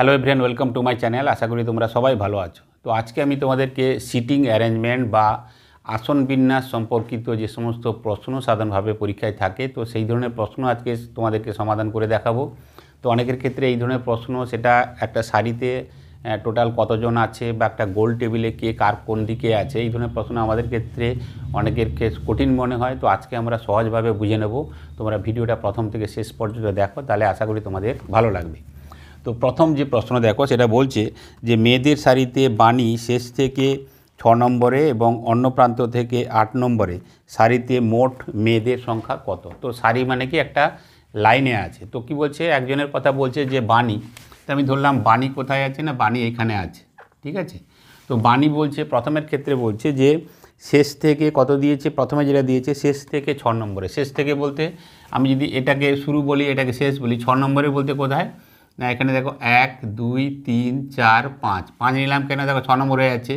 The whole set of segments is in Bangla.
Hello everyone, welcome to my channel. আশা করি তোমরা সবাই ভালো আছো। তো আজকে আমি তোমাদেরকে সিটিং অ্যারেঞ্জমেন্ট বা আসন বিন্যাস সম্পর্কিত যে সমস্ত প্রশ্ন সাধারণভাবে পরীক্ষায় থাকে, তো সেই ধরনের প্রশ্ন আজকে তোমাদেরকে সমাধান করে দেখাবো। তো অনেকের ক্ষেত্রে এই ধরনের প্রশ্ন, সেটা একটা সারিতে টোটাল কতজন আছে বা একটা গোল টেবিলে কে কার কোন দিকে আছে, এই ধরনের প্রশ্ন আমাদের ক্ষেত্রে অনেকের কঠিন মনে হয়। তো আজকে আমরা সহজভাবে বুঝে নেব। তোমরা ভিডিওটা প্রথম থেকে শেষ পর্যন্ত দেখো, তাহলে আশা করি তোমাদের ভালো লাগবে। তো প্রথম যে প্রশ্ন দেখো, সেটা বলছে যে মেয়েদের সারিতে বাণী শেষ থেকে 6 নম্বরে এবং অন্য প্রান্ত থেকে 8 নম্বরে সারিতে মোট মেয়েদের সংখ্যা কত। তো সারি মানে কি একটা লাইনে আছে। তো কি বলছে, একজনের কথা বলছে যে বাণী, তো আমি ধরলাম বাণী কোথায় আছে, না বাণী এখানে আছে, ঠিক আছে। তো বাণী বলছে প্রথমের ক্ষেত্রে বলছে যে শেষ থেকে কত দিয়েছে, প্রথমে যেটা দিয়েছে শেষ থেকে 6 নম্বরে। শেষ থেকে বলতে আমি যদি এটাকে শুরু বলি, এটাকে শেষ বলি, 6 নম্বরে বলতে কোথায় না, এখানে দেখো 1 2 3 4 5 5 নিলাম কেন, দেখো 6 নম্বর হয়ে যাচ্ছে,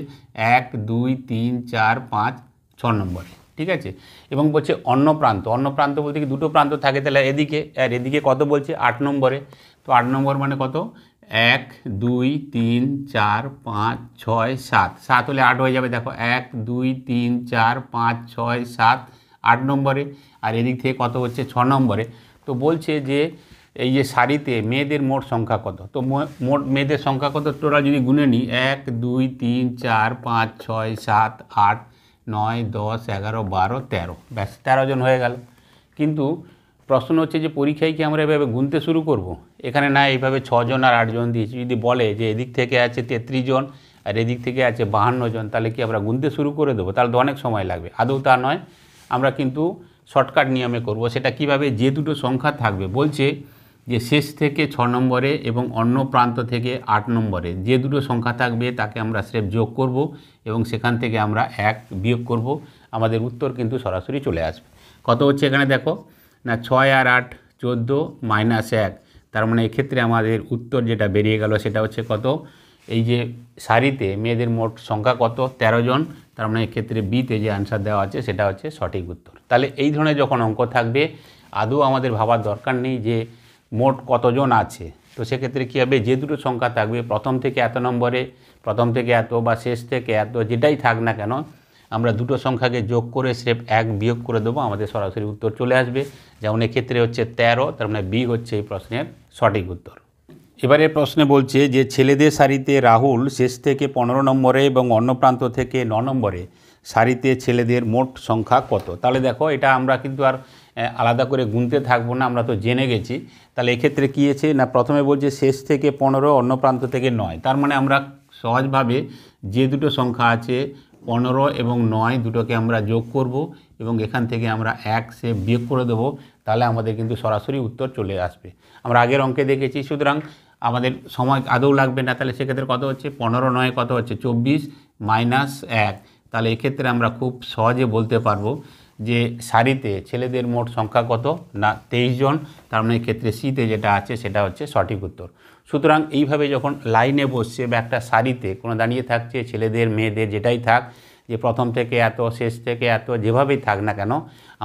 1 2 3 4 5 6 নম্বরে, ঠিক আছে। এবং বলছে অন্য প্রান্ত, অন্য প্রান্ত বলতে কি দুটো প্রান্ত থাকে, তাহলে এদিকে আর এদিকে কত বলছে 8 নম্বরে। তো 8 নম্বর মানে কত, 1 2 3 4 5 6 7, 7 হলে 8 হয়ে যাবে। দেখো 1 2 3 4 5 6 7 8 নম্বরে, আর এদিক থেকে কত হচ্ছে 6 নম্বরে। তো বলছে যে এই যে সারিতে মেয়েদের মোট সংখ্যা কত। তো মোট মেয়েদের সংখ্যা কত, টোটাল যদি গুনে নিই 1 2 3 4 5 6 7 8 9 10 11 12 13, ব্যাস 13 জন হয়ে গেল। কিন্তু প্রশ্ন হচ্ছে যে পরীক্ষায় কি আমরা এভাবে গুনতে শুরু করব? এখানে না এইভাবে 6 জন আর 8 জন দিয়েছি, যদি বলে যে এদিক থেকে আছে 33 জন আর এদিক থেকে আছে 52 জন, তাহলে কি আমরা গুনতে শুরু করে দেবো? তাহলে তো অনেক সময় লাগবে। আদৌ তা নয়, আমরা কিন্তু শর্টকাট নিয়মে করব। সেটা কিভাবে, যে দুটো সংখ্যা থাকবে, বলছে যে শেষ থেকে 6 নম্বরে এবং অন্য প্রান্ত থেকে 8 নম্বরে যে দুটো সংখ্যা থাকবে তাকে আমরা স্রেফ যোগ করব এবং সেখান থেকে আমরা 1 বিয়োগ করব, আমাদের উত্তর কিন্তু সরাসরি চলে আসবে। কত হচ্ছে এখানে দেখো না, 6 আর 8 14 মাইনাস 1, তার মানে এক্ষেত্রে আমাদের উত্তর যেটা বেরিয়ে গেল সেটা হচ্ছে কত, এই যে সারিতে মেয়েদের মোট সংখ্যা কত, 13 জন। তার মানে এক্ষেত্রে বিতে যে আনসার দেওয়া আছে সেটা হচ্ছে সঠিক উত্তর। তাহলে এই ধরনের যখন অঙ্ক থাকবে, আদৌ আমাদের ভাবার দরকার নেই যে মোট কতজন আছে। তো সেক্ষেত্রে কী হবে, যে দুটো সংখ্যা থাকবে প্রথম থেকে এত নম্বরে, প্রথম থেকে এত বা শেষ থেকে এত, যেটাই থাক না কেন, আমরা দুটো সংখ্যাকে যোগ করে স্রেফ 1 বিয়োগ করে দেবো, আমাদের সরাসরি উত্তর চলে আসবে। যেমন এক্ষেত্রে হচ্ছে 13, তার মানে বি হচ্ছে এই প্রশ্নের সঠিক উত্তর। এবারে প্রশ্নে বলছে যে ছেলেদের সারিতে রাহুল শেষ থেকে 15 নম্বরে এবং অন্য প্রান্ত থেকে 9 নম্বরে সারিতে ছেলেদের মোট সংখ্যা কত। তাহলে দেখো এটা আমরা কিন্তু আর আলাদা করে গুনতে থাকবো না, আমরা তো জেনে গেছি। তাহলে এক্ষেত্রে কী আছে না, প্রথমে বলছে শেষ থেকে 15, অন্য প্রান্ত থেকে 9, তার মানে আমরা সহজভাবে যে দুটো সংখ্যা আছে 15 এবং 9 দুটোকে আমরা যোগ করব এবং এখান থেকে আমরা 1 সে বিয়োগ করে দেবো, তাহলে আমাদের কিন্তু সরাসরি উত্তর চলে আসবে। আমরা আগের অঙ্কে দেখেছি, সুতরাং আমাদের সময় আদৌ লাগবে না। তাহলে সেক্ষেত্রে কত হচ্ছে, 15 9 কত হচ্ছে 24 মাইনাস 1। তাহলে এক্ষেত্রে আমরা খুব সহজে বলতে পারবো যে সারিতে ছেলেদের মোট সংখ্যা কত না 23 জন। তার মানে এক্ষেত্রে সিতে যেটা আছে সেটা হচ্ছে সঠিক উত্তর। সুতরাং এইভাবে যখন লাইনে বসছে বা একটা সারিতে কোনো দাঁড়িয়ে থাকছে, ছেলেদের মেয়েদের যেটাই থাক, যে প্রথম থেকে এত শেষ থেকে এত যেভাবেই থাক না কেন,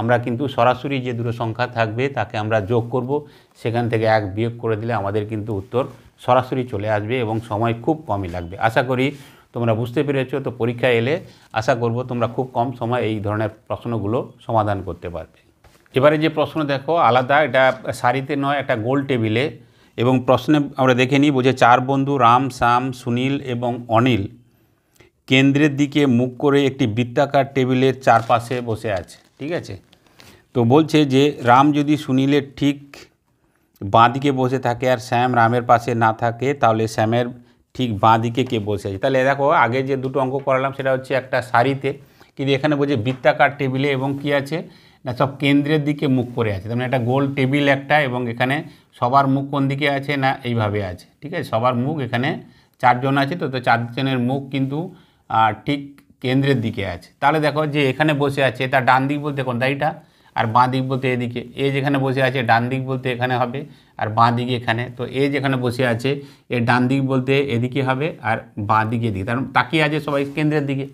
আমরা কিন্তু সরাসরি যে দুটো সংখ্যা থাকবে তাকে আমরা যোগ করব, সেখান থেকে 1 বিয়োগ করে দিলে আমাদের কিন্তু উত্তর সরাসরি চলে আসবে এবং সময় খুব কমই লাগবে। আশা করি তোমরা বুঝতে পেরেছো। তো পরীক্ষায় এলে আশা করব তোমরা খুব কম সময় এই ধরনের প্রশ্নগুলো সমাধান করতে পারবে। এবারে যে প্রশ্ন দেখো আলাদা, এটা সারিতে নয়, একটা গোল টেবিলে, এবং প্রশ্নে আমরা দেখে নিই। বলছে 4 বন্ধু রাম, শ্যাম, সুনীল এবং অনিল কেন্দ্রের দিকে মুখ করে একটি বৃত্তাকার টেবিলের চারপাশে বসে আছে, ঠিক আছে। তো বলছে যে রাম যদি সুনীলের ঠিক বাঁ দিকে বসে থাকে আর শ্যাম রামের পাশে না থাকে, তাহলে শ্যামের ঠিক বাঁ দিকে কে বসে আছে। তাহলে দেখো আগে যে দুটো অঙ্ক করালাম সেটা হচ্ছে একটা সারিতে, কিন্তু এখানে বলছে বৃত্তাকার টেবিলে এবং কি আছে না সব কেন্দ্রের দিকে মুখ করে আছে। তার মানে একটা গোল টেবিল একটা, এবং এখানে সবার মুখ কোন দিকে আছে না এইভাবে আছে, ঠিক আছে। সবার মুখ এখানে 4 জন আছে, তো 4 জনের মুখ কিন্তু ঠিক কেন্দ্রের দিকে আছে। তাহলে দেখো যে এখানে বসে আছে, তার ডান দিক বলতে কোন দাইটা, আর বাঁ দিক বলতে এদিকে। এ যেখানে বসে আছে ডান দিক বলতে এখানে হবে, আর বাঁ দিকে এখানে। তো এ যেখানে বসে আছে এর ডান দিক বলতে এদিকে হবে, আর বাঁ দিকে এদিকে, কারণ তাকিয়ে আছে সবাই কেন্দ্রের দিকে।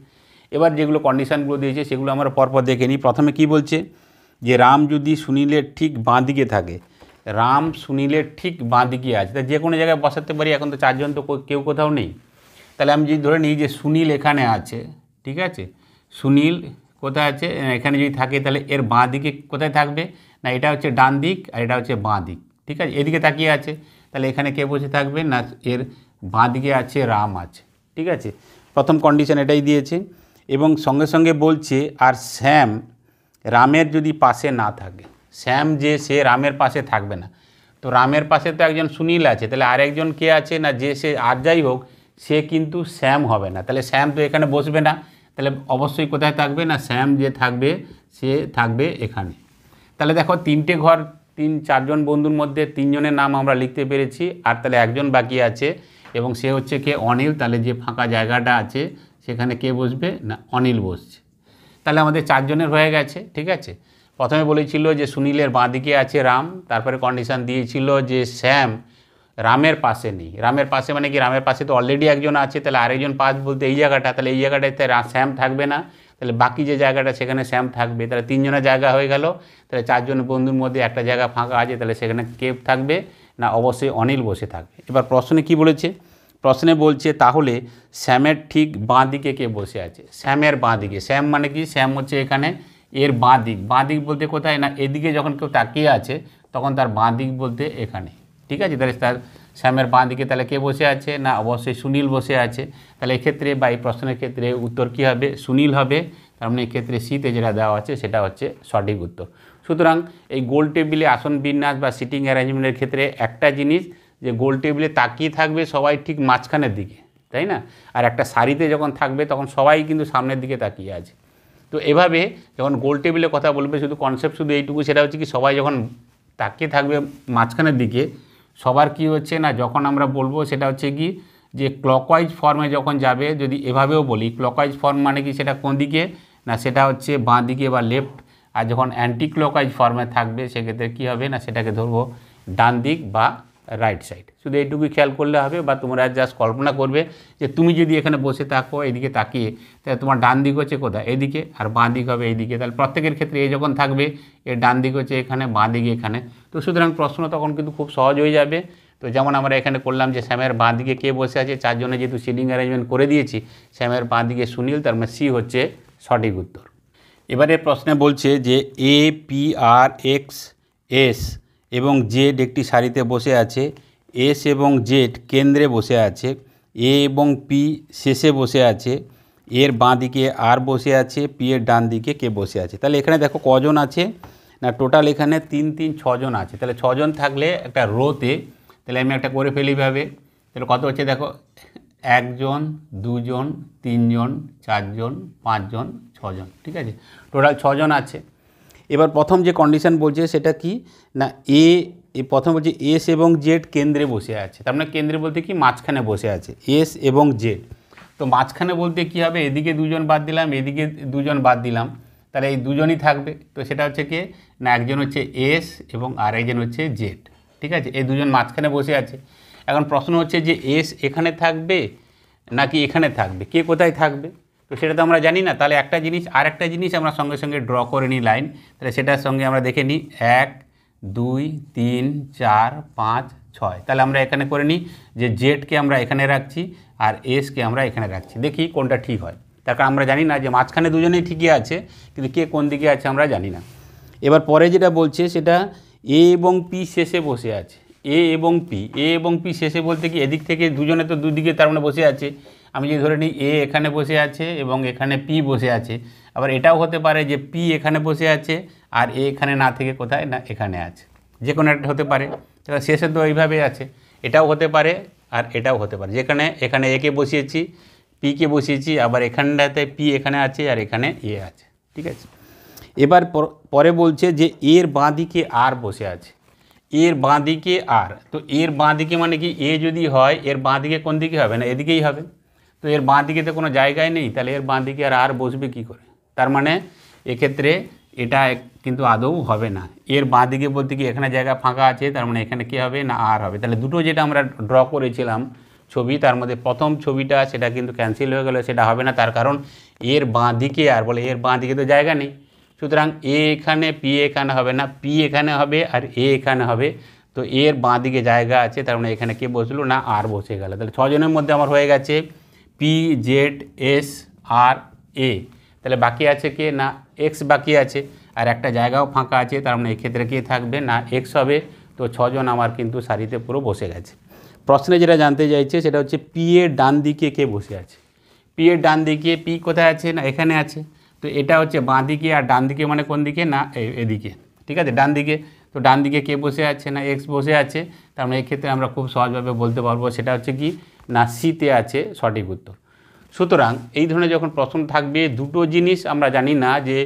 এবার যেগুলো কন্ডিশানগুলো দিয়েছে সেগুলো আমরা পরপর দেখে নিই। প্রথমে কি বলছে যে রাম যদি সুনীলের ঠিক বাঁ দিকে থাকে, রাম সুনীলের ঠিক বাঁ দিকে আছে, তা যে কোনো জায়গায় বসাতে পারি। এখন তো চারজন তো কেউ কোথাও নেই, তাহলে আমি যদি ধরে নিই যে সুনীল এখানে আছে, ঠিক আছে, সুনীল কোথায় আছে, এখানে যদি থাকে তাহলে এর বাঁ দিকে কোথায় থাকবে না, এটা হচ্ছে ডান দিক আর এটা হচ্ছে বাঁ দিক, ঠিক আছে, এদিকে তাকিয়ে আছে, তাহলে এখানে কে বসে থাকবে না, এর বাঁ দিকে আছে রাম আছে, ঠিক আছে। প্রথম কন্ডিশন এটাই দিয়েছে। এবং সঙ্গে সঙ্গে বলছে আর শ্যাম রামের যদি পাশে না থাকে, শ্যাম যে সে রামের পাশে থাকবে না, তো রামের পাশে তো একজন সুনীল আছে, তাহলে আরেকজন কে আছে না, যে সে আর যাই হোক সে কিন্তু শ্যাম হবে না, তাহলে শ্যাম তো এখানে বসবে না, তাহলে অবশ্যই কোথায় থাকবে না, শ্যাম যে থাকবে সে থাকবে এখানে। তাহলে দেখো তিনটে ঘর, চারজন বন্ধুর মধ্যে তিনজনের নাম আমরা লিখতে পেরেছি, আর তাহলে একজন বাকি আছে এবং সে হচ্ছে কে, অনিল। তাহলে যে ফাঁকা জায়গাটা আছে সেখানে কে বসবে না, অনিল বসছে। তাহলে আমাদের চারজনের হয়ে গেছে, ঠিক আছে। প্রথমে বলেছিল যে সুনীলের বাঁ দিকে আছে রাম, তারপরে কন্ডিশান দিয়েছিল যে শ্যাম রামের পাশে নেই। রামের পাশে মানে কি, রামের পাশে তো অলরেডি একজন আছে, তাহলে আরেকজন পাশ বলতে এই জায়গাটা, তাহলে এই জায়গাটাতে শ্যাম থাকবে না, তাহলে বাকি যে জায়গাটা সেখানে শ্যাম থাকবে, তাহলে তিনজনের জায়গা হয়ে গেল। তাহলে চারজন বন্ধুর মধ্যে একটা জায়গা ফাঁকা আছে, তাহলে সেখানে কে থাকবে না, অবশ্যই অনিল বসে থাকবে। এবার প্রশ্নে কি বলেছে, প্রশ্নে বলছে তাহলে শ্যামের ঠিক বাঁ দিকে কে বসে আছে, শ্যামের বাঁ দিকে, শ্যাম মানে কি, শ্যাম হচ্ছে এখানে এর বাঁ দিক, বাঁ দিক বলতে কোথায় না, এদিকে যখন কেউ তাকিয়ে আছে তখন তার বাঁ দিক বলতে এখানে, ঠিক আছে। তাহলে তার শ্যামের বাঁ দিকে তাহলে কে বসে আছে না, অবশ্যই সুনীল বসে আছে। তাহলে এক্ষেত্রে বা এই প্রশ্নের ক্ষেত্রে উত্তর কী হবে, সুনীল হবে। তার মানে এক্ষেত্রে সিতে যেটা দেওয়া আছে সেটা হচ্ছে সঠিক উত্তর। সুতরাং এই গোল টেবিলে আসন বিন্যাস বা সিটিং অ্যারেঞ্জমেন্টের ক্ষেত্রে একটা জিনিস, যে গোল টেবিলে তাকিয়ে থাকবে সবাই ঠিক মাঝখানের দিকে, তাই না, আর একটা সারিতে যখন থাকবে তখন সবাই কিন্তু সামনের দিকে তাকিয়ে আছে। তো এভাবে যখন গোল টেবিলে কথা বলবে, শুধু কনসেপ্ট শুধু এইটুকু, সেটা হচ্ছে কি সবাই যখন তাকিয়ে থাকবে মাঝখানের দিকে, সবার কি হচ্ছে না, যখন আমরা বলবো সেটা হচ্ছে কি যে ক্লকওয়াইজ ফর্মে যখন যাবে, যদি এভাবেও বলি ক্লকওয়াইজ ফর্ম মানে কি, সেটা কোন দিকে না, সেটা হচ্ছে বাঁ দিকে বা লেফট। আর যখন অ্যান্টি ক্লকওয়াইজ ফর্মে থাকবে সেক্ষেত্রে কী হবে না, সেটাকে ধরবো ডান দিক বা রাইট সাইড। শুধু এইটুকুই খেয়াল করলে হবে, বা তোমরা জাস্ট কল্পনা করবে যে তুমি যদি এখানে বসে থাকো এদিকে তাকিয়ে, তাহলে তোমার ডান দিক হচ্ছে কোথায়, এদিকে, আর বাঁ দিক হবে এইদিকে। তাহলে প্রত্যেকের ক্ষেত্রে এই যখন থাকবে এর ডান দিক হচ্ছে এখানে, বাঁ দিকে এখানে। তো সুতরাং প্রশ্ন তখন কিন্তু খুব সহজ হয়ে যাবে। তো যেমন আমরা এখানে করলাম যে শ্যামের বাঁ দিকে কে বসে আছে, চারজনে যেহেতু সিটিং অ্যারেঞ্জমেন্ট করে দিয়েছি, শ্যামের বাঁ দিকে সুনীল, তার মানে সি হচ্ছে সঠিক উত্তর। এবারে প্রশ্নে বলছে যে এ, পি, আর, এক্স, এস এবং জেড একটি সারিতে বসে আছে, এস এবং জেড কেন্দ্রে বসে আছে, এ এবং পি শেষে বসে আছে, এর বাঁ দিকে আর বসে আছে, পি এর ডান দিকে কে বসে আছে। তাহলে এখানে দেখো কজন আছে না, টোটাল এখানে 6জন আছে। তাহলে 6জন থাকলে একটা রোতে, তাহলে আমি একটা করে ফেলি ভাবে, তাহলে কত হচ্ছে দেখো, 1 জন, 2 জন, 3 জন, 4 জন, 5 জন, 6 জন, ঠিক আছে, টোটাল 6 জন আছে। এবার প্রথম যে কন্ডিশন বলছে সেটা কি না, প্রথম বলছে এস এবং জেড কেন্দ্রে বসে আছে, তার মানে কেন্দ্রে বলতে কি মাঝখানে বসে আছে এস এবং জেড। তো মাঝখানে বলতে কি হবে, এদিকে 2 জন বাদ দিলাম, এদিকে 2 জন বাদ দিলাম, তাহলে এই 2 জনই থাকবে। তো সেটা হচ্ছে কি না, একজন হচ্ছে এস এবং আরেকজন হচ্ছে জেড, ঠিক আছে, এই 2 জন মাঝখানে বসে আছে। এখন প্রশ্ন হচ্ছে যে এস এখানে থাকবে নাকি এখানে থাকবে, কে কোথায় থাকবে, তো সেটা তো আমরা জানি না। তাহলে একটা জিনিস আর একটা জিনিস আমরা সঙ্গে সঙ্গে ড্র করে নিই লাইন, তাহলে সেটার সঙ্গে আমরা দেখে নিই 1, 2, 3, 4, 5, 6। তাহলে আমরা এখানে করে নিই যে জেডকে আমরা এখানে রাখছি আর এসকে আমরা এখানে রাখছি, দেখি কোনটা ঠিক হয়। তার কারণ আমরা জানি না যে মাঝখানে দুজনেই ঠিকই আছে, কিন্তু কে কোন দিকে আছে আমরা জানি না। এবার পরে যেটা বলছে সেটা এ এবং পি শেষে বসে আছে, এ এবং পি শেষে বলতে কি এদিক থেকে দুজনে তো দুদিকে তার মানে বসে আছে। আমি যদি ধরে নিই এ এখানে বসে আছে এবং এখানে পি বসে আছে, আবার এটাও হতে পারে যে পি এখানে বসে আছে আর এ এখানে না থেকে কোথায় না এখানে আছে, যে কোনো একটা হতে পারে। তাহলে শেষে তো এইভাবে আছে, এটাও হতে পারে আর এটাও হতে পারে, যেখানে এখানে একে বসিয়েছি, পিকে বসিয়েছি, আবার এখানটাতে পি এখানে আছে আর এখানে এ আছে, ঠিক আছে। এবার পরে বলছে যে এর বাঁ দিকে আর বসে আছে, এর বাঁ দিকে আর, তো এর বাঁ দিকে মানে কি এ যদি হয় এর বাঁ দিকে কোন দিকে হবে না এদিকেই হবে, তো এর বাঁ দিকে তো কোনো জায়গায় নেই, তাহলে এর বাঁ দিকে আর বসবে কি করে, তার মানে এক্ষেত্রে এটা কিন্তু আদৌ হবে না। এর বাঁ দিকে বলতে কি এখানে জায়গা ফাঁকা আছে, তার মানে এখানে কী হবে না আর হবে। তাহলে দুটো যেটা আমরা ড্র করেছিলাম ছবি, তার মধ্যে প্রথম ছবিটা সেটা কিন্তু ক্যান্সেল হয়ে গেল, সেটা হবে না, তার কারণ এর বাঁ দিকে আর বলে এর বাঁ দিকে তো জায়গা নেই। সুতরাং এ এখানে, পি এখানে হবে না, পি এখানে হবে আর এ এখানে হবে, তো এর বাঁ দিকে জায়গা আছে, তার মানে এখানে কে বসলো না আর বসে গেল। তাহলে 6 জনের মধ্যে আমার হয়ে গেছে পি, জেড, এস, আর, এ। তাহলে বাকি আছে কে না এক্স বাকি আছে, আর একটা জায়গাও ফাঁকা আছে, তার মানে এক্ষেত্রে কে থাকবে না এক্স হবে। তো 6 জন আমার কিন্তু সারিতে পুরো বসে গেছে। প্রশ্নে যেটা জানতে চাইছে সেটা হচ্ছে পি এর ডান দিকে কে বসে আছে। পি এর ডান দিকে পি কোথায় আছে না এখানে আছে। তো এটা হচ্ছে বাঁ দিকে, আর ডান দিকে মানে কোন দিকে না এদিকে, ঠিক আছে, ডান দিকে। তো ডান দিকে কে বসে আছে না এক্স বসে আছে। তার মানে এক্ষেত্রে আমরা খুব সহজভাবে বলতে পারবো সেটা হচ্ছে কি না সিতে আছে সঠিক উত্তর। সুতরাং এই ধরনের যখন প্রশ্ন থাকবে, দুটো জিনিস আমরা জানি না যে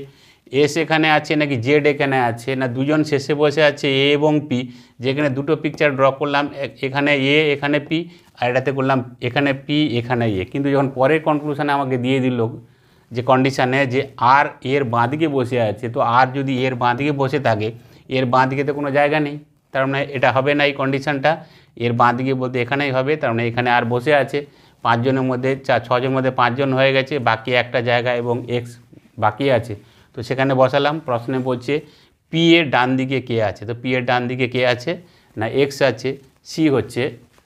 এস এখানে আছে নাকি জেড এখানে আছে, না দুজন শেষে বসে আছে এ এবং পি, যেখানে দুটো পিকচার ড্র করলাম, এখানে এ এখানে পি, আর এটাতে করলাম এখানে পি এখানে এ। কিন্তু যখন পরের কনক্লুশনে আমাকে দিয়ে দিল যে কন্ডিশানে যে আর এর বাঁ দিকে বসে আছে, তো আর যদি এর বাঁ দিকে বসে থাকে, এর বাঁ দিকে তো কোনো জায়গা নেই, তার মানে এটা হবে না এই কন্ডিশানটা। এর বাঁ দিকে বলতে এখানেই হবে, তার মানে এখানে আর বসে আছে। 5 জনের মধ্যে 6 জনের মধ্যে 5 জন হয়ে গেছে, বাকি একটা জায়গা এবং এক্স বাকি আছে, তো সেখানে বসালাম। প্রশ্নে বলছে পি এর ডান দিকে কে আছে, তো পি এর ডান দিকে কে আছে না এক্স আছে, সি হচ্ছে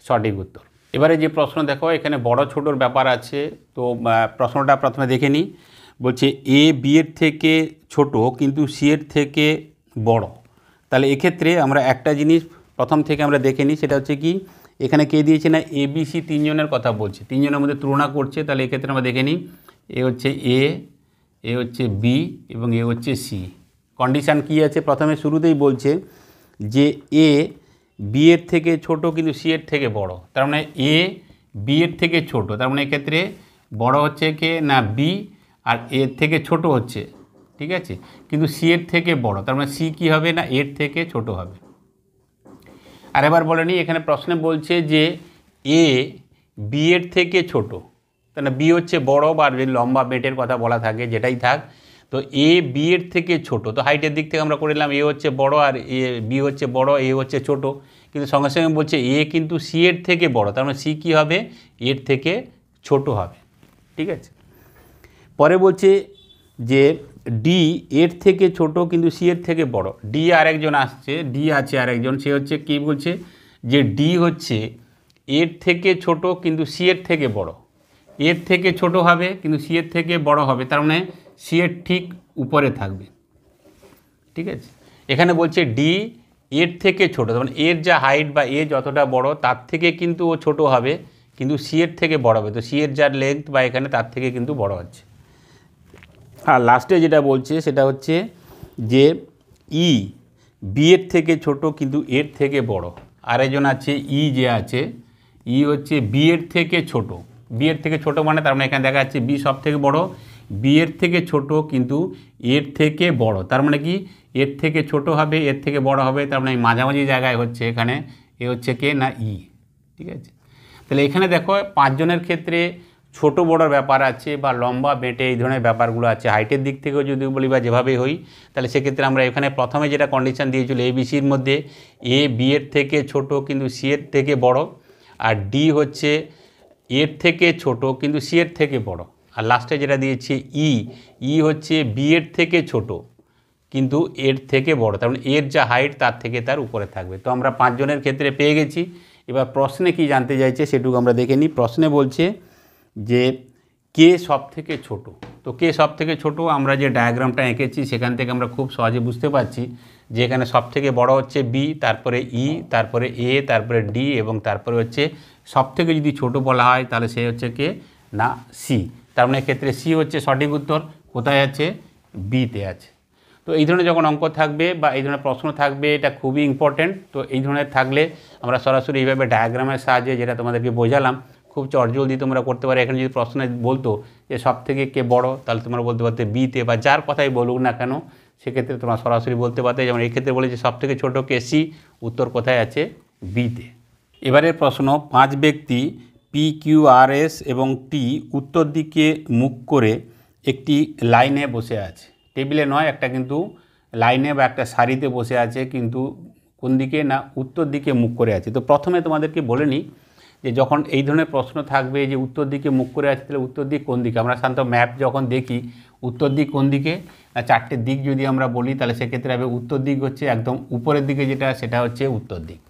সঠিক উত্তর। এবারে যে প্রশ্ন দেখো, এখানে বড় ছোটোর ব্যাপার আছে, তো প্রশ্নটা প্রথমে দেখে নিই। বলছে এ বি এর থেকে ছোট কিন্তু সি এর থেকে বড়। তাহলে এক্ষেত্রে আমরা একটা জিনিস প্রথম থেকে আমরা দেখে নিই, সেটা হচ্ছে কি এখানে কে দিয়েছে না এ বি সি 3 জনের কথা বলছে, 3 জনের মধ্যে তুলনা করছে। তাহলে এক্ষেত্রে আমরা দেখে নিই, এ হচ্ছে এ হচ্ছে বি এবং এ হচ্ছে সি। কন্ডিশান কি আছে প্রথমে শুরুতেই বলছে যে এ বি এর থেকে ছোট কিন্তু সি এর থেকে বড়। তার মানে এ বি এর থেকে ছোট, তার মানে এক্ষেত্রে বড় হচ্ছে কে না বি, আর এর থেকে ছোট হচ্ছে, ঠিক আছে, কিন্তু সি এর থেকে বড়, তার মানে সি কী হবে না এর থেকে ছোট হবে। আর এবার বলে নিই, এখানে প্রশ্নে বলছে যে এ বি এর থেকে ছোট, তাহলে বি হচ্ছে বড়, বা লম্বা বেটের কথা বলা থাকে যেটাই থাক, তো এ বি এর থেকে ছোট। তো হাইটের দিক থেকে আমরা করে নিলাম এ হচ্ছে বড় আর এ বি হচ্ছে বড়, এ হচ্ছে ছোট, কিন্তু সঙ্গে সঙ্গে বলছে এ কিন্তু সি এর থেকে বড়, তার মানে সি কী হবে এর থেকে ছোট হবে, ঠিক আছে। পরে বলছে যে ডি এর থেকে ছোট কিন্তু সি এর থেকে বড়। ডি আরেকজন আসছে, ডি আছে আরেকজন, সে হচ্ছে কী বলছে যে ডি হচ্ছে এর থেকে ছোট কিন্তু সি এর থেকে বড়। এর থেকে ছোট হবে কিন্তু সি এর থেকে বড় হবে, তার মানে সি এর ঠিক উপরে থাকবে, ঠিক আছে। এখানে বলছে ডি এর থেকে ছোট, তার মানে এর যা হাইট বা এ যতটা বড় তার থেকে কিন্তু ও ছোট হবে, কিন্তু সি এর থেকে বড় হবে। তো সি এর যার লেন্থ বা এখানে তার থেকে কিন্তু বড় হচ্ছে। আর লাস্টে যেটা বলছে সেটা হচ্ছে যে ই বি এর থেকে ছোট কিন্তু এর থেকে বড়। আরেকজন আছে ই যে আছে, ই হচ্ছে বি এর থেকে ছোট, বি এর থেকে ছোট মানে তার মানে এখানে দেখা যাচ্ছে বি সব থেকে বড়, বি এর থেকে ছোট কিন্তু এর থেকে বড়, তার মানে কি এর থেকে ছোট হবে এর থেকে বড় হবে, তার মানে মাঝামাঝি জায়গায় হচ্ছে এখানে এ হচ্ছে কে না ই, ঠিক আছে। তাহলে এখানে দেখো 5 জনের ক্ষেত্রে ছোট বড়োর ব্যাপার আছে বা লম্বা বেটে এই ধরনের ব্যাপারগুলো আছে। হাইটের দিক থেকেও যদি বলি বা যেভাবেই হই, তাহলে সেক্ষেত্রে আমরা এখানে প্রথমে যেটা কন্ডিশন দিয়েছিল এ বি সির মধ্যে এ বি এর থেকে ছোট কিন্তু সি এর থেকে বড়, আর ডি হচ্ছে এর থেকে ছোট কিন্তু সি এর থেকে বড়, আর লাস্টে যেটা দিয়েছি ই হচ্ছে বি এর থেকে ছোট কিন্তু এর থেকে বড়, তার মানে এর যা হাইট তার থেকে তার উপরে থাকবে। তো আমরা 5 জনের ক্ষেত্রে পেয়ে গেছি। এবার প্রশ্নে কি জানতে চাইছে সেটুকু আমরা দেখে নিই। প্রশ্নে বলছে যে কে সব থেকে ছোট। তো কে সব থেকে ছোট, আমরা যে ডায়াগ্রামটা এঁকেছি সেখান থেকে আমরা খুব সহজে বুঝতে পারছি যে এখানে সব থেকে বড় হচ্ছে বি, তারপরে ই, তারপরে এ, তারপরে ডি এবং তারপরে হচ্ছে সব থেকে যদি ছোট বলা হয় তাহলে সে হচ্ছে কে না সি। তার মানে এক্ষেত্রে সি হচ্ছে সঠিক উত্তর। কোথায় আছে বিতে আছে। তো এই ধরনের যখন অঙ্ক থাকবে বা এই ধরনের প্রশ্ন থাকবে এটা খুবই ইম্পর্টেন্ট। তো এই ধরনের থাকলে আমরা সরাসরি এইভাবে ডায়াগ্রামের সাহায্যে যেটা তোমাদেরকে বোঝালাম খুব চটজলদি তোমরা করতে পারো। এখানে যদি প্রশ্নে বলতো যে সব থেকে কে বড়, তাহলে তোমরা বলতে পারতে বিতে, বা যার কথাই বলুক না কেন সেক্ষেত্রে তোমরা সরাসরি বলতে পারতে। যেমন এই ক্ষেত্রে বলেছে সব থেকে ছোটো কে সি, উত্তর কোথায় আছে বিতে। এবারের প্রশ্ন, 5 ব্যক্তি পি কিউ আর এস এবং টি উত্তর দিকে মুখ করে একটি লাইনে বসে আছে, টেবিলে নয়, একটা কিন্তু লাইনে বা একটা সারিতে বসে আছে, কিন্তু কোন দিকে না উত্তর দিকে মুখ করে আছে। তো প্রথমে তোমাদেরকে বলে নিই যে যখন এই ধরনের প্রশ্ন থাকবে যে উত্তর দিকে মুখ করে আছে, তাহলে উত্তর দিক কোন দিকে। আমরা সাধারণত ম্যাপ যখন দেখি উত্তর দিক কোন দিকে না 4টে দিক যদি আমরা বলি তাহলে সেক্ষেত্রে হবে উত্তর দিক হচ্ছে একদম উপরের দিকে যেটা, সেটা হচ্ছে উত্তর দিক।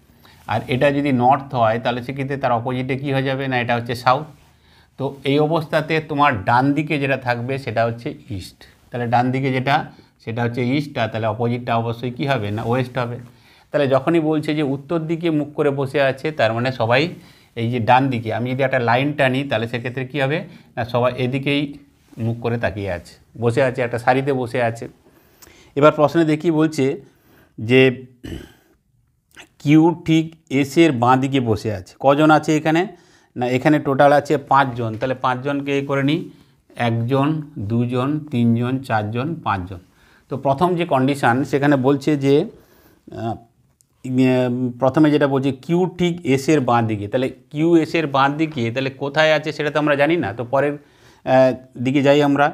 আর এটা যদি নর্থ হয় তাহলে সেক্ষেত্রে তার অপোজিটে কী হয়ে যাবে না এটা হচ্ছে সাউথ। তো এই অবস্থাতে তোমার ডান দিকে যেটা থাকবে সেটা হচ্ছে ইস্ট। তাহলে ডান দিকে যেটা সেটা হচ্ছে ইস্ট, আর তাহলে অপোজিটটা অবশ্যই কী হবে না ওয়েস্ট হবে। তাহলে যখনই বলছে যে উত্তর দিকে মুখ করে বসে আছে তার মানে সবাই এই যে ডান দিকে, আমি যদি একটা লাইন টানি তাহলে সেক্ষেত্রে কী হবে না সবাই এদিকেই মুখ করে তাকিয়ে আছে, বসে আছে, একটা সারিতে বসে আছে। এবার প্রশ্নে দেখি বলছে যে কিউ ঠিক এসের বাঁ দিকে বসে আছে। কজন আছে এখানে না এখানে টোটাল আছে 5 জন। তাহলে 5 জনকে করে নিই, 1 জন 2 জন 3 জন 4 জন 5 জন। তো প্রথম যে কন্ডিশান সেখানে বলছে যে প্রথমে যেটা বলছে কিউ ঠিক এসের বাঁ দিকে। তাহলে কিউ এসের বাঁ দিকে তাহলে কোথায় আছে সেটা তো আমরা জানি না। তো পরের দিকে যাই আমরা,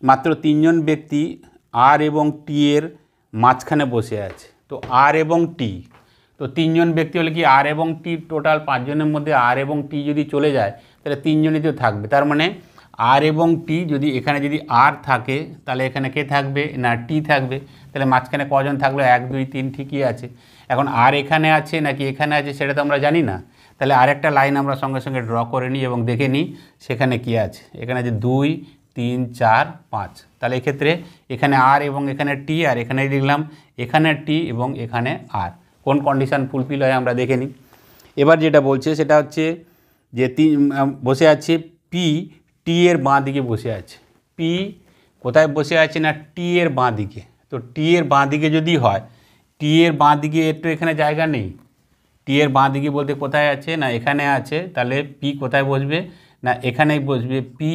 মাত্র 3 জন ব্যক্তি আর এবং টি এর মাঝখানে বসে আছে। তো আর এবং টি, তো 3 জন ব্যক্তি হলে কি আর এবং টি, টোটাল 5 জনের মধ্যে আর এবং টি যদি চলে যায় তাহলে 3 জনই তো থাকবে। তার মানে আর এবং টি যদি এখানে যদি আর থাকে তাহলে এখানে কে থাকবে না টি থাকবে। তাহলে মাঝখানে কজন থাকলো 1 2 3, ঠিকই আছে। এখন আর এখানে আছে নাকি এখানে আছে সেটা তো আমরা জানি না। তাহলে আরেকটা লাইন আমরা সঙ্গে সঙ্গে ড্র করে নিই এবং দেখে নিই সেখানে কী আছে। এখানে আছে 2 3 4 5। তাহলে এক্ষেত্রে এখানে আর এবং এখানে টি, আর এখানে লিখলাম এখানে টি এবং এখানে আর। কোন কন্ডিশান ফুলফিল হয় আমরা দেখে নিই। এবার যেটা বলছে সেটা হচ্ছে যে বসে আছে পি টি এর বাঁ দিকে বসে আছে। পি কোথায় বসে আছে না টি এর বাঁ দিকে। তো টি এর বাঁ দিকে যদি হয়, টি এর বাঁ দিকে এর তো এখানে জায়গা নেই। টি এর বাঁ দিকে বলতে কোথায় আছে না এখানে আছে। তাহলে পি কোথায় বসবে না এখানেই বসবে। পি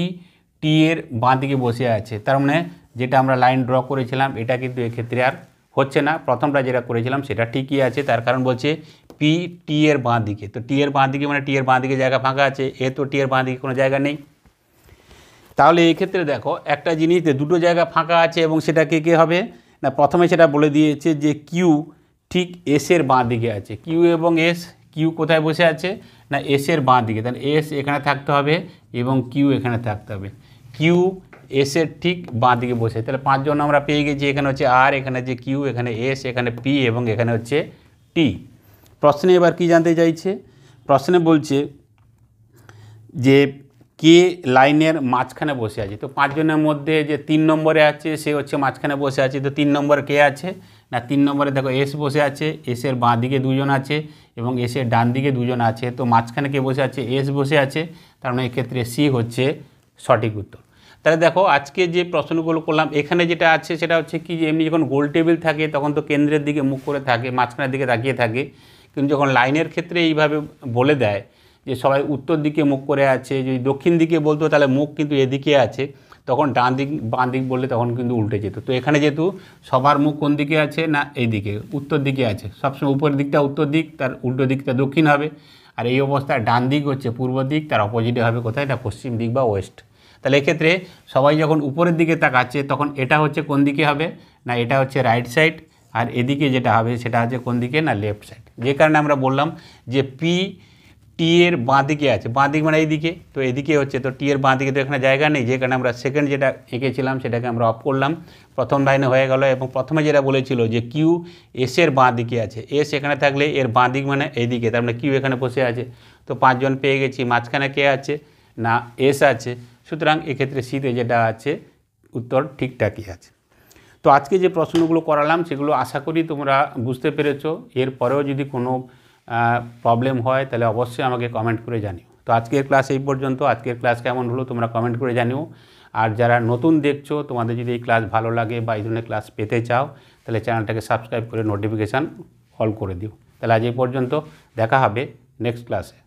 টি এর বাঁ দিকে বসে আছে, তার মানে যেটা আমরা লাইন ড্র করেছিলাম এটা কিন্তু এক্ষেত্রে আর হচ্ছে না। প্রথমটা যেটা করেছিলাম সেটা ঠিকই আছে, তার কারণ বলছে পি টি এর বাঁ দিকে। তো টি এর বাঁ দিকে মানে টি এর বাঁ দিকে জায়গা ফাঁকা আছে, এ তো টি এর বাঁ দিকে কোনো জায়গা নেই। তাহলে এই ক্ষেত্রে দেখো একটা জিনিস, দুটো জায়গা ফাঁকা আছে এবং সেটা কে হবে না প্রথমে সেটা বলে দিয়েছে যে কিউ ঠিক এসের বাঁ দিকে আছে। কিউ এবং এস, কিউ কোথায় বসে আছে না এসের বাঁ দিকে। তাহলে এস এখানে থাকতে হবে এবং কিউ এখানে থাকতে হবে। কিউ এসের ঠিক বাঁ দিকে বসে। তাহলে 5 জন আমরা পেয়ে গেছি। এখানে হচ্ছে আর, এখানে হচ্ছে কিউ, এখানে এস, এখানে পি এবং এখানে হচ্ছে টি। প্রশ্নে এবার কি জানতে চাইছে, প্রশ্নে বলছে যে কে লাইনের মাঝখানে বসে আছে। তো 5 জনের মধ্যে যে 3 নম্বরে আছে সে হচ্ছে মাঝখানে বসে আছে। তো 3 নম্বরে কে আছে না 3 নম্বরে দেখো এস বসে আছে, এসের বাঁ দিকে 2 জন আছে এবং এসের ডান দিকে 2 জন আছে। তো মাঝখানে কে বসে আছে এস বসে আছে, তার মানে এক্ষেত্রে সি হচ্ছে সঠিক উত্তর। তাহলে দেখো আজকে যে প্রশ্নগুলো করলাম এখানে যেটা আছে সেটা হচ্ছে কি যে এমনি যখন গোল টেবিল থাকে তখন তো কেন্দ্রের দিকে মুখ করে থাকে, মাঝখানের দিকে তাকিয়ে থাকে। কিন্তু যখন লাইনের ক্ষেত্রে এইভাবে বলে দেয় যে সবাই উত্তর দিকে মুখ করে আছে, যদি দক্ষিণ দিকে বলতো তাহলে মুখ কিন্তু এদিকে আছে, তখন ডান দিক বাঁ দিক বললে তখন কিন্তু উল্টে যেত। তো এখানে যেহেতু সবার মুখ কোন দিকে আছে না এইদিকে উত্তর দিকে আছে, সবসময় উপরের দিকটা উত্তর দিক, তার উল্টো দিকটা দক্ষিণ হবে। আর এই অবস্থায় ডান দিক হচ্ছে পূর্ব দিক, তার অপোজিটে হবে কোথায় না পশ্চিম দিক বা ওয়েস্ট। তাহলে এক্ষেত্রে সবাই যখন উপরের দিকে তাকাচ্ছে তখন এটা হচ্ছে কোন দিকে হবে না এটা হচ্ছে রাইট সাইড, আর এদিকে যেটা হবে সেটা হচ্ছে কোন দিকে না লেফট সাইড। যে কারণে আমরা বললাম যে পি টি এর বাঁ দিকে আছে, বাঁ দিক মানে এইদিকে, তো এদিকে হচ্ছে। তো টি এর বাঁ দিকে তো এখানে জায়গা নেই, যে কারণে আমরা সেকেন্ড যেটা এঁকেছিলাম সেটাকে আমরা অফ করলাম, প্রথম লাইনে হয়ে গেল। এবং প্রথমে যেটা বলেছিল যে কিউ এসের বাঁ দিকে আছে, এস এখানে থাকলে এর বাঁ দিক মানে এইদিকে, তার মানে কিউ এখানে বসে আছে। তো 5 জন পেয়ে গেছি, মাঝখানে কে আছে না এস আছে। সুতরাং এক্ষেত্রে সিতে যেটা আছে উত্তর ঠিকঠাকই আছে। তো আজকে যে প্রশ্নগুলো করালাম সেগুলো আশা করি তোমরা বুঝতে পেরেছো। এরপরেও যদি কোনো প্রবলেম হয় তাহলে অবশ্যই আমাকে কমেন্ট করে জানিও। তো আজকের ক্লাস এই পর্যন্ত। আজকের ক্লাস কেমন হলো তোমরা কমেন্ট করে জানিও। আর যারা নতুন দেখছো তোমাদের যদি এই ক্লাস ভালো লাগে বা এই ধরনের ক্লাস পেতে চাও তাহলে চ্যানেলটাকে সাবস্ক্রাইব করে নোটিফিকেশান অল করে দিও। তাহলে আজ এই পর্যন্ত, দেখা হবে নেক্সট ক্লাসে।